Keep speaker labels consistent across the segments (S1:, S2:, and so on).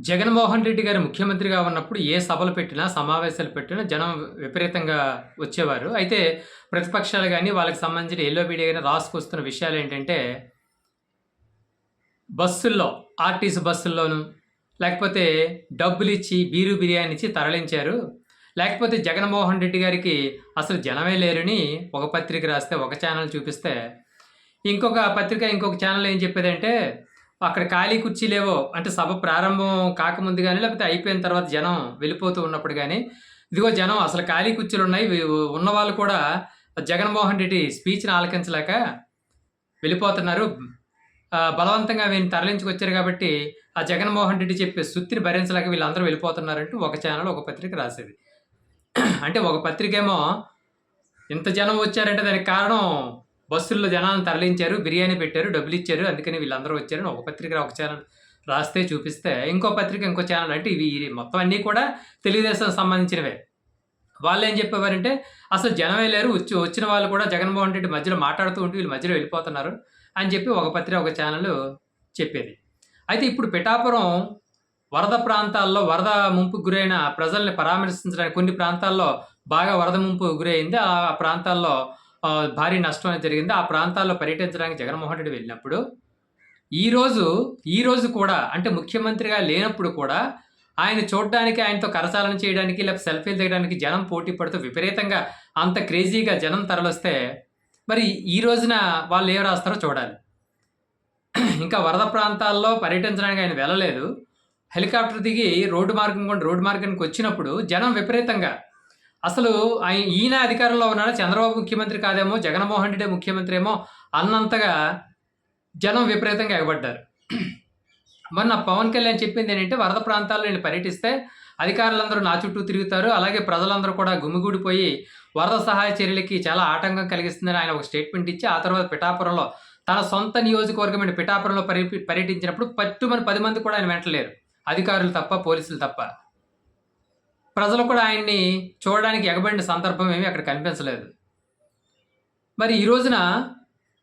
S1: జగన్మోహన్ రెడ్డి గారు ముఖ్యమంత్రిగా ఉన్నప్పుడు ఏ సభలు పెట్టినా, సమావేశాలు పెట్టినా జనం విపరీతంగా వచ్చేవారు. అయితే ప్రతిపక్షాలు గాని, వాళ్ళకి సంబంధించిన ఎల్లో మీడియా గాని రాసుకొస్తున్న విషయాలేంటంటే, బస్సుల్లో, ఆర్టీసీ బస్సుల్లోను, లేకపోతే డబ్బులిచ్చి, బీరు, బిర్యానీ ఇచ్చి తరలించారు. లేకపోతే జగన్మోహన్ రెడ్డి గారికి అసలు జనమే లేరని ఒక పత్రిక రాస్తే, ఒక ఛానల్ చూపిస్తే, ఇంకొక పత్రిక, ఇంకొక ఛానల్ ఏం చెప్పేదంటే, అక్కడ ఖాళీ కుర్చీలేవో అంటే సభ ప్రారంభం కాకముందు గాని, లేకపోతే అయిపోయిన తర్వాత జనం వెళ్ళిపోతూ ఉన్నప్పుడు గాని, ఇదిగో జనం అసలు ఖాళీ కుర్చీలున్నాయి. ఉన్నవాళ్ళు కూడా జగన్మోహన్ రెడ్డి స్పీచ్‌ని ఆలకించలేక వెళ్ళిపోతున్నారు. బలవంతంగా వీళ్ళని తరలించుకొచ్చారు కాబట్టి, ఆ జగన్మోహన్ రెడ్డి చెప్పే సుత్తిని భరించలేక వీళ్ళందరూ వెళ్ళిపోతున్నారంటూ ఒక ఛానల్, ఒక పత్రిక రాసేది. అంటే ఒక పత్రికేమో ఇంత జనం వచ్చారంటే దానికి కారణం బస్సుల్లో జనాలను తరలించారు, బిర్యానీ పెట్టారు, డబ్బులిచ్చారు, అందుకని వీళ్ళందరూ వచ్చారని ఒక పత్రిక, ఒక ఛానల్ రాస్తే చూపిస్తే, ఇంకో పత్రిక, ఇంకో ఛానల్ అంటే ఇవి మొత్తం అన్నీ కూడా తెలుగుదేశం సంబంధించినవే. వాళ్ళేం చెప్పేవారంటే, అసలు జనమే లేరు, వచ్చిన వాళ్ళు కూడా జగన్మోహన్ రెడ్డి మధ్యలో మాట్లాడుతూ ఉంటే వీళ్ళు మధ్యలో వెళ్ళిపోతున్నారు అని చెప్పి ఒక పత్రిక, ఒక ఛానల్ చెప్పేది. అయితే ఇప్పుడు పిఠాపురం వరద ప్రాంతాల్లో వరద ముంపుకు గురైన ప్రజల్ని పరామర్శించడానికి కొన్ని ప్రాంతాల్లో బాగా వరద ముంపు గురైంది. ఆ ప్రాంతాల్లో భారీ నష్టం అనేది జరిగింది. ఆ ప్రాంతాల్లో పర్యటించడానికి జగన్మోహన్ రెడ్డి వెళ్ళినప్పుడు ఈ రోజు కూడా అంటే ముఖ్యమంత్రిగా లేనప్పుడు కూడా ఆయన చూడడానికి, ఆయనతో కరచాలన చేయడానికి, లేకపోతే సెల్ఫీలు దిగడానికి జనం పోటీ పడుతూ విపరీతంగా అంత క్రేజీగా జనం తరలొస్తే మరి ఈ రోజున వాళ్ళు ఏం రాస్తారో చూడాలి. ఇంకా వరద ప్రాంతాల్లో పర్యటించడానికి ఆయన వెళ్ళలేదు. హెలికాప్టర్ దిగి రోడ్డు మార్గానికి వచ్చినప్పుడు జనం విపరీతంగా అసలు ఈయన అధికారంలో ఉన్నాడా, చంద్రబాబు ముఖ్యమంత్రి కాదేమో, జగన్మోహన్ రెడ్డి ముఖ్యమంత్రి ఏమో అన్నంతగా జనం విపరీతంగా ఎగబడ్డారు. మొన్న పవన్ కళ్యాణ్ చెప్పింది ఏంటంటే, వరద ప్రాంతాల్లో నేను పర్యటిస్తే అధికారులందరూ నా చుట్టూ తిరుగుతారు, అలాగే ప్రజలందరూ కూడా గుమిగూడిపోయి వరద సహాయ చర్యలకి చాలా ఆటంకం కలిగిస్తుందని ఆయన ఒక స్టేట్మెంట్ ఇచ్చి, ఆ తర్వాత పిఠాపురంలో తన సొంత నియోజకవర్గమైన పిఠాపురంలో పర్యటించినప్పుడు పట్టుమని 10 మంది కూడా ఆయన వెంటలేరు, అధికారులు తప్ప, పోలీసులు తప్ప. ప్రజలు కూడా ఆయన్ని చూడడానికి ఎగబడిన సందర్భం ఏమీ అక్కడ కనిపించలేదు. మరి ఈ రోజున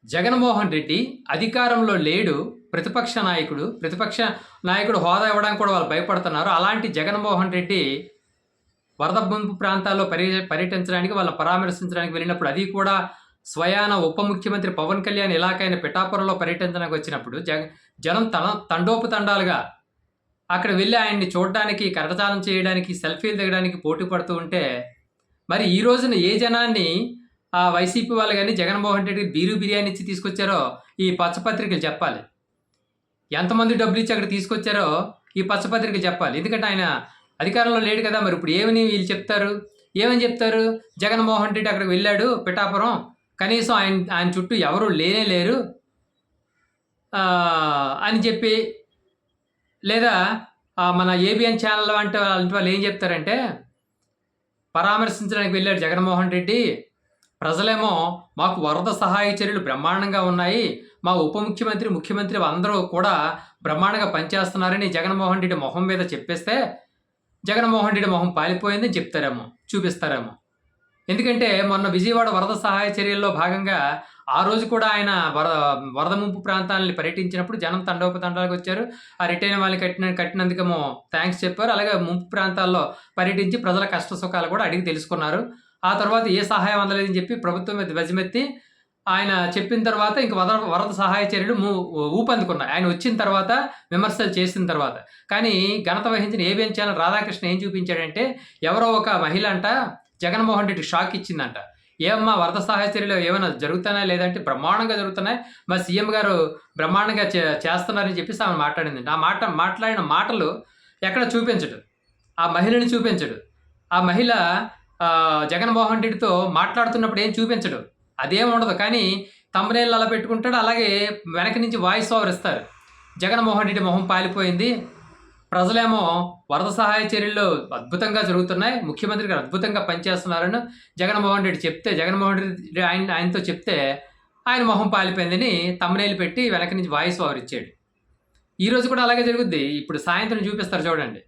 S1: జగన్మోహన్ రెడ్డి అధికారంలో లేడు, ప్రతిపక్ష నాయకుడు హోదా ఇవ్వడానికి కూడా వాళ్ళు భయపడుతున్నారు. అలాంటి జగన్మోహన్ రెడ్డి వరద ముంపు ప్రాంతాల్లో పర్యటించడానికి, వాళ్ళని పరామర్శించడానికి వెళ్ళినప్పుడు, అది కూడా స్వయాన ఉప ముఖ్యమంత్రి పవన్ కళ్యాణ్ ఇలాకైన పిఠాపురంలో పర్యటించడానికి వచ్చినప్పుడు జనం తండోపతండాలుగా అక్కడ వెళ్ళి ఆయన్ని చూడడానికి, కరచాలనం చేయడానికి, సెల్ఫీలు దిగడానికి పోటీ పడుతూ ఉంటే, మరి ఈ రోజున ఏ జనాన్ని వైసీపీ వాళ్ళు కానీ జగన్మోహన్ రెడ్డి బీరు, బిర్యానీ ఇచ్చి తీసుకొచ్చారో ఈ పచ్చపత్రికలు చెప్పాలి. ఎంతమంది డబ్బులు ఇచ్చి అక్కడ తీసుకొచ్చారో ఈ పచ్చపత్రికలు చెప్పాలి. ఎందుకంటే ఆయన అధికారంలో లేడు కదా. మరి ఇప్పుడు వీళ్ళు చెప్తారు, ఏమని చెప్తారు? జగన్మోహన్ రెడ్డి అక్కడికి వెళ్ళాడు పిఠాపురం, కనీసం ఆయన చుట్టూ ఎవరు లేరు అని చెప్పి, లేదా మన ఏబిఎన్ ఛానల్ వంటి వాళ్ళు ఏం చెప్తారంటే, పరామర్శించడానికి వెళ్ళాడు జగన్మోహన్ రెడ్డి, ప్రజలేమో మాకు వరద సహాయ చర్యలు బ్రహ్మాండంగా ఉన్నాయి, మా ఉప ముఖ్యమంత్రి, ముఖ్యమంత్రి అందరూ కూడా బ్రహ్మాండంగా పనిచేస్తున్నారని జగన్మోహన్ రెడ్డి మొహం మీద చెప్పేస్తే, జగన్మోహన్ రెడ్డి మొహం పాలిపోయిందని చెప్తారేమో, చూపిస్తారేమో. ఎందుకంటే మొన్న విజయవాడ వరద సహాయ చర్యల్లో భాగంగా ఆ రోజు కూడా ఆయన వరద ముంపు ప్రాంతాలని పర్యటించినప్పుడు జనం తండోపతండాలకు వచ్చారు. ఆ రిటైన్ వాళ్ళని కట్టినందుకేమో థ్యాంక్స్ చెప్పారు. అలాగే ముంపు ప్రాంతాల్లో పర్యటించి ప్రజల కష్ట సుఖాలు కూడా అడిగి తెలుసుకున్నారు. ఆ తర్వాత ఏ సహాయం అందలేదని చెప్పి ప్రభుత్వం మీద ధ్వజమెత్తి ఆయన చెప్పిన తర్వాత ఇంక వరద సహాయ చర్యలు ఊపందుకున్నాయి ఆయన వచ్చిన తర్వాత, విమర్శలు చేసిన తర్వాత. కానీ ఘనత వహించిన ఏబిఎన్ ఛానల్ రాధాకృష్ణ ఏం చూపించాడంటే, ఎవరో ఒక మహిళ అంట జగన్మోహన్ రెడ్డి షాక్ ఇచ్చిందంట. ఏమమ్మా వరద సహాయ చర్యలు ఏమైనా జరుగుతున్నాయా లేదంటే, బ్రహ్మాండంగా జరుగుతున్నాయి, మా సీఎం గారు బ్రహ్మాండంగా చేస్తున్నారని చెప్పేసి ఆమె మాట్లాడింది. మాట్లాడిన మాటలు ఎక్కడ చూపించడు, ఆ మహిళని చూపించడు. ఆ మహిళ జగన్మోహన్ రెడ్డితో మాట్లాడుతున్నప్పుడు ఏం చూపించడు, అదేం ఉండదు. కానీ తమ్మునేళ్ళు అలా పెట్టుకుంటాడు, అలాగే వెనక నుంచి వాయిస్ ఓవర్ ఇస్తారు. జగన్మోహన్ రెడ్డి మొహం పాలిపోయింది, ప్రజలేమో వరద సహాయ చర్యలు అద్భుతంగా జరుగుతున్నాయి, ముఖ్యమంత్రి గారు అద్భుతంగా పనిచేస్తున్నారని జగన్మోహన్ రెడ్డి ఆయనతో చెప్తే ఆయన మొహం పాలిపోయిందని తమ్మునేలు పెట్టి వెనక నుంచి వాయిస్ ఓవర్ ఇచ్చాడు. ఈరోజు కూడా అలాగే జరుగుద్ది. ఇప్పుడు సాయంత్రం చూపిస్తారు చూడండి.